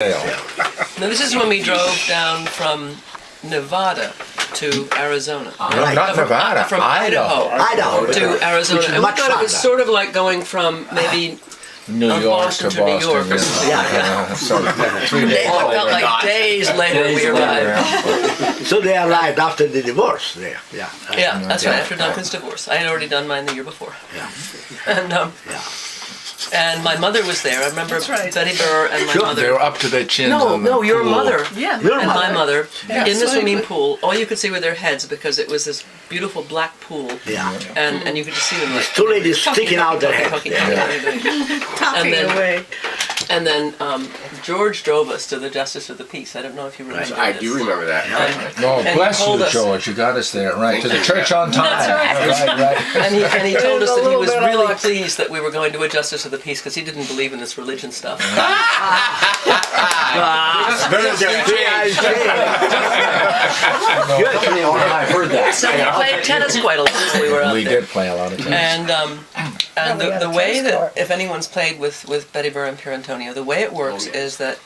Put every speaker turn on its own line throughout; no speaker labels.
Now this is when we drove down from Nevada to Arizona.
No, not Nevada.
From Idaho to Arizona. And we thought it was sort of like going from maybe
New York
Boston to New York or something.
Yeah. So, 3 days.
It felt like days later we arrived.
So they arrived after the divorce there.
Yeah, that's right, after Duncan's divorce. I had already done mine the year before.
Yeah.
And my mother was there. I remember Betty Burr and my mother.
They were up to their chins.
No, your mother.
Yeah.
Your
And
mother.
my mother
Yeah,
in the
so
swimming
good.
pool. All you could see were their heads because it was this beautiful black pool.
Yeah.
And you could just see them like
Two ladies sticking out their heads.
talking.
Talking
then-
away.
And then George drove us to the Justice of the Peace. I don't know if you remember
I
this.
do remember that.
No,
And
bless
he told
you,
us-
George. You got us there, right? To the church on time.
That's
right.
And he told us
There's a
that he
little
was
bit of
really
luck.
pleased that we were going to a Justice of the Peace because he didn't believe in this religion stuff.
I've heard that.
So we played tennis quite a lot when we were out
We
there.
did play a lot of tennis.
And
we had
the
a
way
tennis
that,
court.
if anyone's played with Betty Burr and Pier Antonio, the way it works is that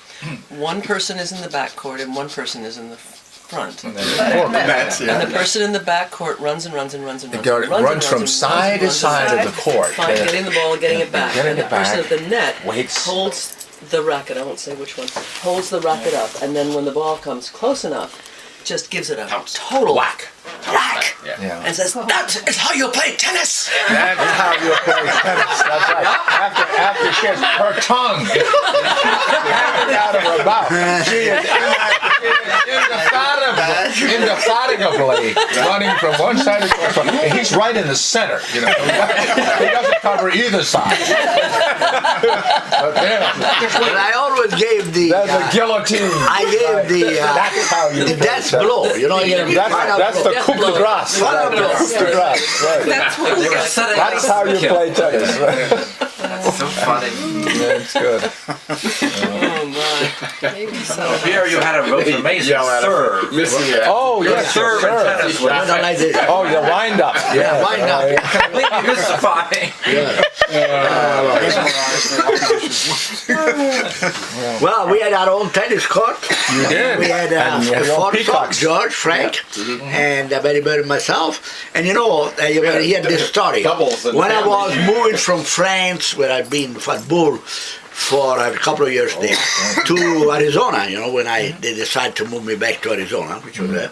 one person is in the back court and one person is in the front. And the person in the back court runs and runs and runs and runs.
It
and runs and
runs from
and
side to
runs
side of the court.
Fine, getting the ball, getting it back.
Getting
And the
it back,
person at the net
waits.
holds the racket, I won't say which one, holds the racket up, and then when the ball comes close enough, just gives it a total whack.
Yeah.
And says, that is how you play tennis!
That's how you play tennis. That's right. After she has her tongue hanging out of her mouth, she is indefatigably running from one side to the other. And he's right in the center. You know, he doesn't cover either side. But then,
But I always gave the.
there's a guillotine.
I gave the.
That's how you
The
play
death
tennis.
blow. You know, you get a
That's the coup de grace.
Final blow.
Coup de grace. Right.
That's what we got.
That's how you play tennis. Right?
So funny.
That's good.
Oh my.
Maybe so.
Here you had a amazing serve.
Missing it.
Oh, yes,
Serve
sir.
and tennis was
I don't like this.
Oh, the wind up.
Yeah, wind up.
completely mystifying.
Well, we had our own tennis court.
You did.
We had
And you had your own
Forsyth,
peacocks.
George, Frank, and Betty Bird and myself. And you know, you hear this story.
Doubles and
When I was
families.
moving from France, where I'd been at Bull for a couple of years there, to Arizona, you know, when they decided to move me back to Arizona, which was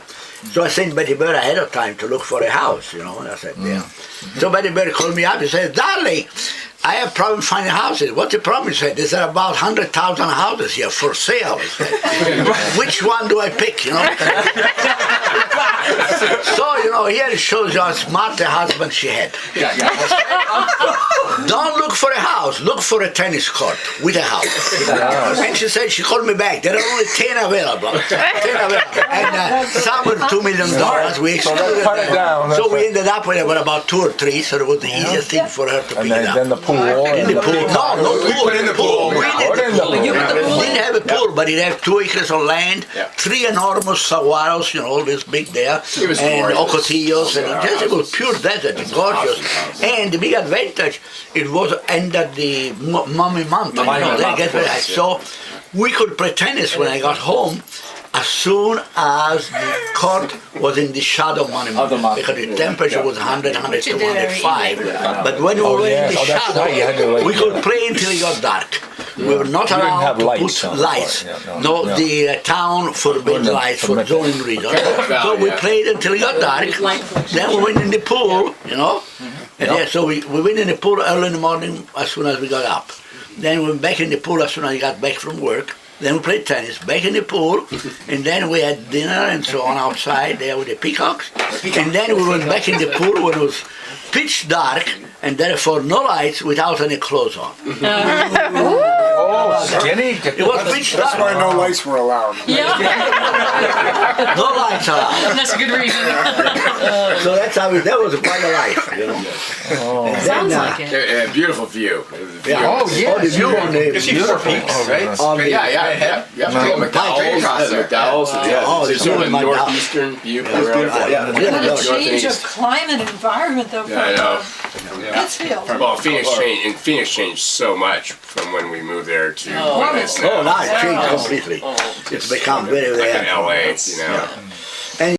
so I sent Betty Bird ahead of time to look for a house, you know, and I said, yeah. So Betty Bird called me up and said, darling, I have problem finding houses. What's the problem? He said, there's about 100,000 houses here for sale. He said, which one do I pick, you know? So, you know, here it shows you how smart a husband she had. Don't look for a house, look for a tennis court with a house. And she said, she called me back, there are only 10 available. 10 available. And some were $2 million. We excluded
cut it
them.
down,
So
that's
we ended up with about 2 or 3, so it was the easiest thing for her to pick
And
it up.
then the pool.
In the pool. No, no
We
pool.
put in the pool.
We
Put in
did
the pool.
We didn't have a pool, but it had 2 acres of land, 3 enormous saguaros, you know, all this big there,
It was
and
gorgeous.
ocotillos, and it was pure desert, gorgeous. And the big advantage, it was under the Mummy Mountain.
Mummy Mountain,
That gets
of
very
course,
high. So we could play tennis when I got home. As soon as the court was in the shadow of Mummy Mountain, because the temperature was 100, 102, 105. But when we were in the
yes. Oh, that's
shadow,
right, you had to wait,
we
yeah.
could play until it got dark. We were not
didn't
allowed
have
to
lights
put
on the
lights.
court, yeah,
No,
no.
the town forbade
Wouldn't
lights for
permit that.
zoning reasons. So we played until it got dark. Then we went in the pool, you know. And then, so we went in the pool early in the morning as soon as we got up. Then we went back in the pool as soon as we got back from work. Then we played tennis, back in the pool, and then we had dinner and so on outside there with the peacocks. And then we went back in the pool when it was pitch dark, and therefore no lights without any clothes on.
Oh, skinny.
It was pitch dark.
That's why no lights were allowed.
No lights allowed.
That's a good reason.
So that's how that was quite a life, you know. And
Sounds
then,
like it.
Beautiful view. It was a view.
yeah.
Oh, yeah.
Oh, the view on the
You see Four Peaks, right?
on the
Yeah. McDowell's. McDowell's.
Oh,
It's
the
sort of
view of
northeastern view.
yeah,
What a
really
change of
Northeast.
climate and environment though.
Yeah, I know.
Pittsfield.
Well, Phoenix changed so much from when we moved there to what it is now.
Oh, now it changed completely.
Oh.
It's become very,
Like
very
in LA, you know.
And